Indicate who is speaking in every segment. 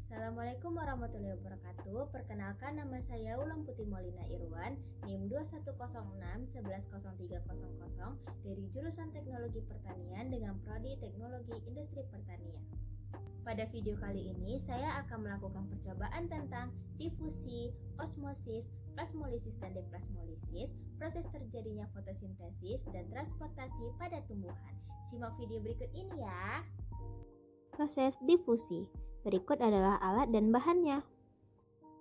Speaker 1: Assalamualaikum warahmatullahi wabarakatuh. Perkenalkan, nama saya Wulan Putri Maulina Irwan, NIM 2106 110300 dari jurusan Teknologi Pertanian dengan prodi Teknologi Industri Pertanian. Pada video kali ini saya akan melakukan percobaan tentang difusi, osmosis, plasmolisis dan deplasmolisis, proses terjadinya fotosintesis dan transportasi pada tumbuhan. Simak video berikut ini ya. Proses difusi. Berikut adalah alat dan bahannya.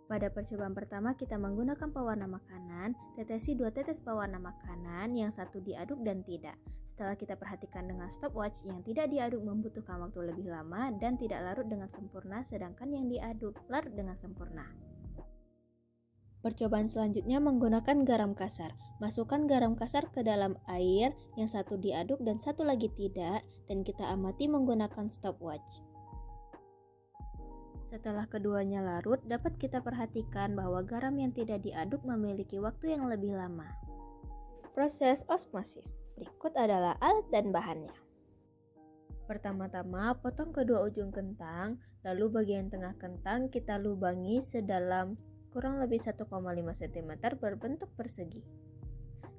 Speaker 1: Pada percobaan pertama kita menggunakan pewarna makanan, tetesi 2 tetes pewarna makanan, yang satu diaduk dan tidak. Setelah kita perhatikan dengan stopwatch, yang tidak diaduk membutuhkan waktu lebih lama dan tidak larut dengan sempurna, sedangkan yang diaduk larut dengan sempurna. Percobaan selanjutnya menggunakan garam kasar. Masukkan garam kasar ke dalam air, yang satu diaduk dan satu lagi tidak, dan kita amati menggunakan stopwatch. Setelah keduanya larut, dapat kita perhatikan bahwa garam yang tidak diaduk memiliki waktu yang lebih lama. Proses osmosis. Berikut adalah alat dan bahannya. Pertama-tama, potong kedua ujung kentang, lalu bagian tengah kentang kita lubangi sedalam kurang lebih 1,5 cm berbentuk persegi.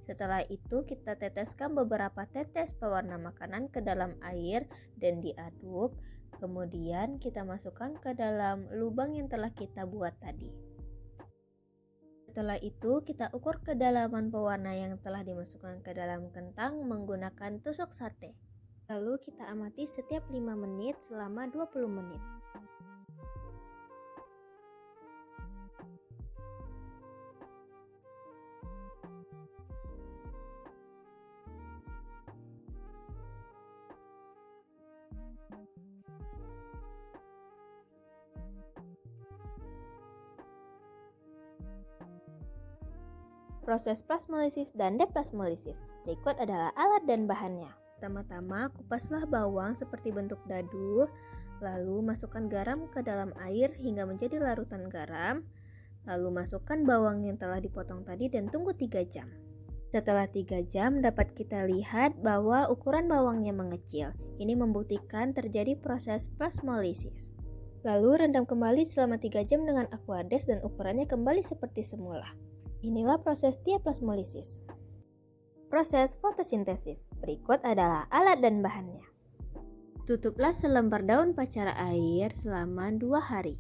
Speaker 1: Setelah itu kita teteskan beberapa tetes pewarna makanan ke dalam air dan diaduk. Kemudian kita masukkan ke dalam lubang yang telah kita buat tadi. Setelah itu kita ukur kedalaman pewarna yang telah dimasukkan ke dalam kentang menggunakan tusuk sate. Lalu kita amati setiap 5 menit selama 20 menit. Proses plasmolisis dan deplasmolisis. Berikut adalah alat dan bahannya. Pertama-tama, kupaslah bawang seperti bentuk dadu, lalu masukkan garam ke dalam air hingga menjadi larutan garam, lalu masukkan bawang yang telah dipotong tadi dan tunggu 3 jam. Setelah 3 jam, dapat kita lihat bahwa ukuran bawangnya mengecil. Ini membuktikan terjadi proses plasmolisis. Lalu rendam kembali selama 3 jam dengan Aquades dan ukurannya kembali seperti semula. Inilah proses diaplasmolisis. Proses fotosintesis. Berikut adalah alat dan bahannya. Tutuplah selembar daun pacara air selama 2 hari.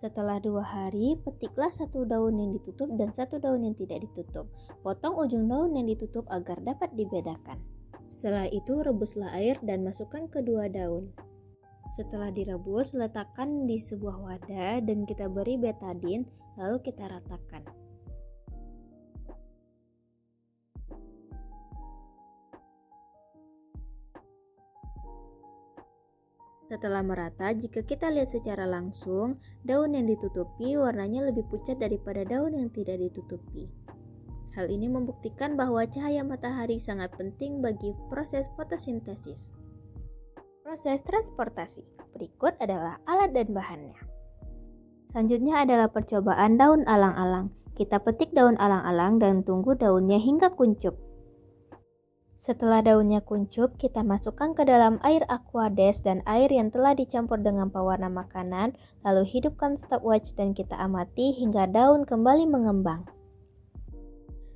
Speaker 1: Setelah 2 hari, petiklah 1 daun yang ditutup dan 1 daun yang tidak ditutup. Potong ujung daun yang ditutup agar dapat dibedakan. Setelah itu, rebuslah air dan masukkan kedua daun. Setelah direbus, letakkan di sebuah wadah dan kita beri betadin, lalu kita ratakan. Setelah merata, jika kita lihat secara langsung, daun yang ditutupi warnanya lebih pucat daripada daun yang tidak ditutupi. Hal ini membuktikan bahwa cahaya matahari sangat penting bagi proses fotosintesis. Proses transportasi. Berikut adalah alat dan bahannya. Selanjutnya adalah percobaan daun alang-alang. Kita petik daun alang-alang dan tunggu daunnya hingga kuncup. Setelah daunnya kuncup, kita masukkan ke dalam air Aquades dan air yang telah dicampur dengan pewarna makanan, lalu hidupkan stopwatch dan kita amati hingga daun kembali mengembang.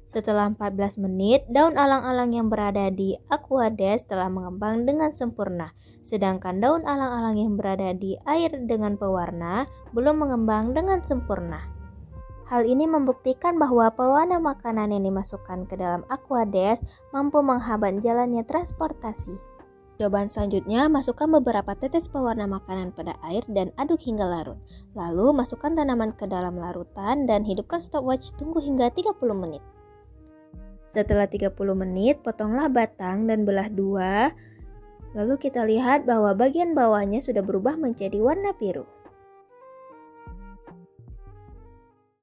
Speaker 1: Setelah 14 menit, daun alang-alang yang berada di Aquades telah mengembang dengan sempurna, sedangkan daun alang-alang yang berada di air dengan pewarna belum mengembang dengan sempurna. Hal ini membuktikan bahwa pewarna makanan yang dimasukkan ke dalam Aquades mampu menghambat jalannya transportasi. Cobaan selanjutnya, masukkan beberapa tetes pewarna makanan pada air dan aduk hingga larut. Lalu masukkan tanaman ke dalam larutan dan hidupkan stopwatch, tunggu hingga 30 menit. Setelah 30 menit, potonglah batang dan belah 2. Lalu kita lihat bahwa bagian bawahnya sudah berubah menjadi warna biru.